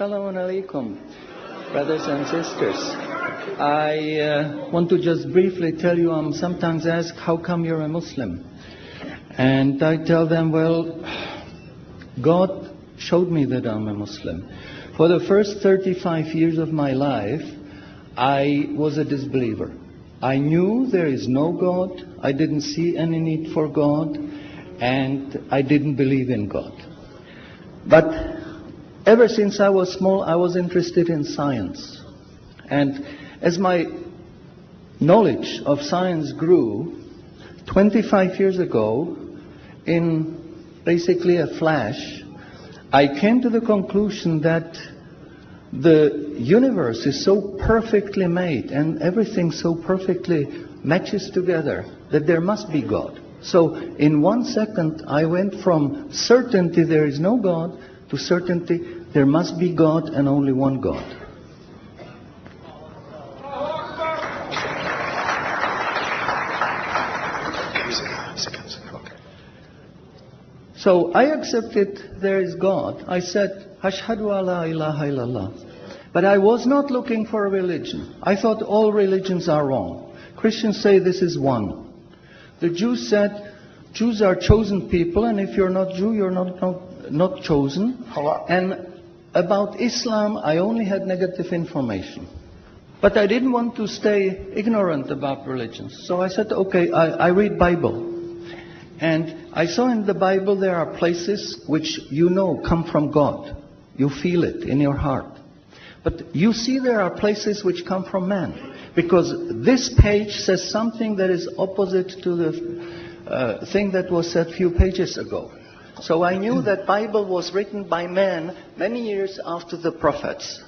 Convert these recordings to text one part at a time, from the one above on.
Assalamu alaikum, brothers and sisters. I want to just briefly tell you, I'm sometimes asked, how come you're a Muslim? And I tell them, well, God showed me that I'm a Muslim. For the first 35 years of my life, I was a disbeliever. I knew there is no God, I didn't see any need for God, and I didn't believe in God. But ever since I was small, I was interested in science. And as my knowledge of science grew, 25 years ago, in basically a flash, I came to the conclusion that the universe is so perfectly made and everything so perfectly matches together that there must be God. So in 1 second, I went from certainty there is no God to certainty there must be God and only one God. So I accepted there is God. I said, Ashhadu alla ilaha illallah. But I was not looking for a religion. I thought all religions are wrong. Christians say this is one. The Jews said, Jews are chosen people, and if you're not Jew, you're not chosen. And about Islam, I only had negative information. But I didn't want to stay ignorant about religions. So I said, okay, I read Bible. And I saw in the Bible there are places which you know come from God. You feel it in your heart. But you see there are places which come from man. Because this page says something that is opposite to the thing that was said a few pages ago. So I knew that Bible was written by man many years after the prophets.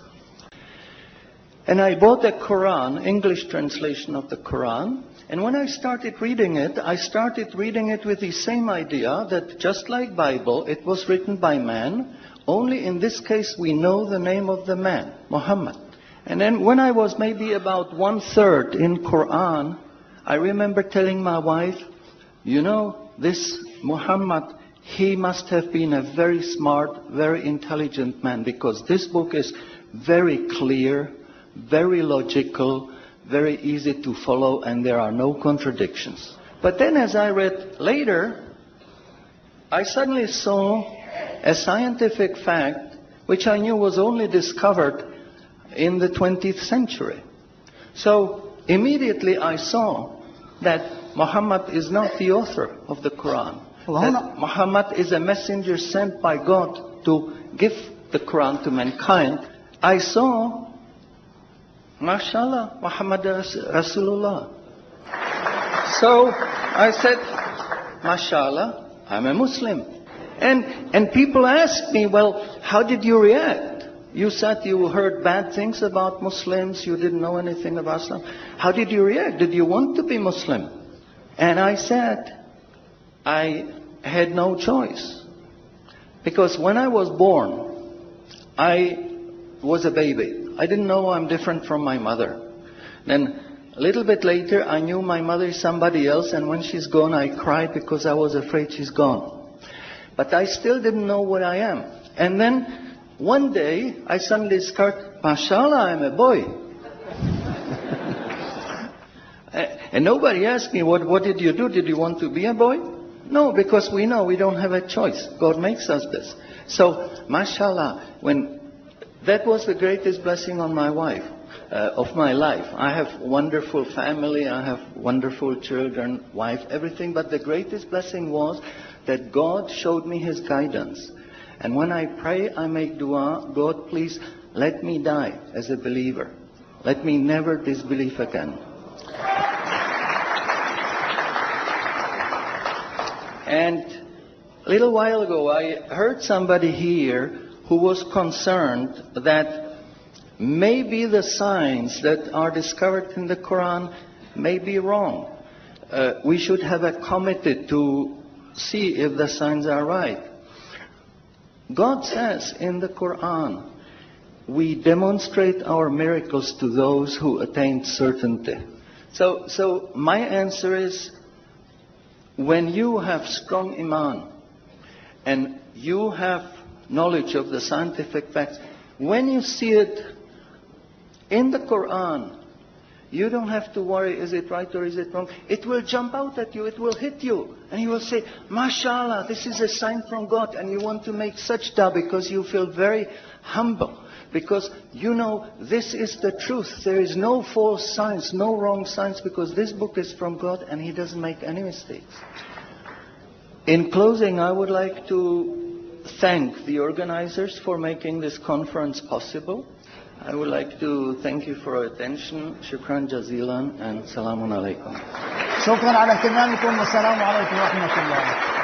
And I bought the Quran, English translation of the Quran. And when I started reading it with the same idea that just like Bible, it was written by man. Only in this case we know the name of the man, Muhammad. And then when I was maybe about 1/3 in Quran, I remember telling my wife, you know, this Muhammad, he must have been a very smart, very intelligent man, because this book is very clear, very logical, very easy to follow, and there are no contradictions. But then as I read later, I suddenly saw a scientific fact which I knew was only discovered in the 20th century. So immediately I saw that Muhammad is not the author of the Quran. That Muhammad is a messenger sent by God to give the Quran to mankind. I saw, mashallah, Muhammad Rasulullah. So I said, mashallah, I'm a Muslim. And people ask me, well, how did you react? You said you heard bad things about Muslims, you didn't know anything about Islam. How did you react? Did you want to be Muslim? And I said, I had no choice. Because when I was born, I was a baby. I didn't know I'm different from my mother. Then a little bit later, I knew my mother is somebody else, and when she's gone, I cried because I was afraid she's gone. But I still didn't know what I am. And then one day, I suddenly discovered, mashallah, I'm a boy. And nobody asked me, what did you do? Did you want to be a boy? No, because we know we don't have a choice. God makes us this. So, mashallah, that was the greatest blessing on my wife, of my life. I have wonderful family, I have wonderful children, wife, everything. But the greatest blessing was that God showed me His guidance. And when I pray, I make dua, God, please let me die as a believer. Let me never disbelieve again. And a little while ago, I heard somebody here who was concerned that maybe the signs that are discovered in the Quran may be wrong. We should have a committee to see if the signs are right. God says in the Quran, we demonstrate our miracles to those who attain certainty. So my answer is, when you have strong iman and you have knowledge of the scientific facts, When you see it in the Quran, you don't have to worry, is it right or is it wrong? It will jump out at you, it will hit you. And you will say, MashaAllah, this is a sign from God. And you want to make sajda because you feel very humble. Because you know this is the truth. There is no false science, no wrong science, because this book is from God and He doesn't make any mistakes. In closing, I would like to thank the organizers for making this conference possible. I would like to thank you for your attention. Shukran jazilan and salamun alaikum. شكرا على اهتمامكم والسلام عليكم ورحمة الله.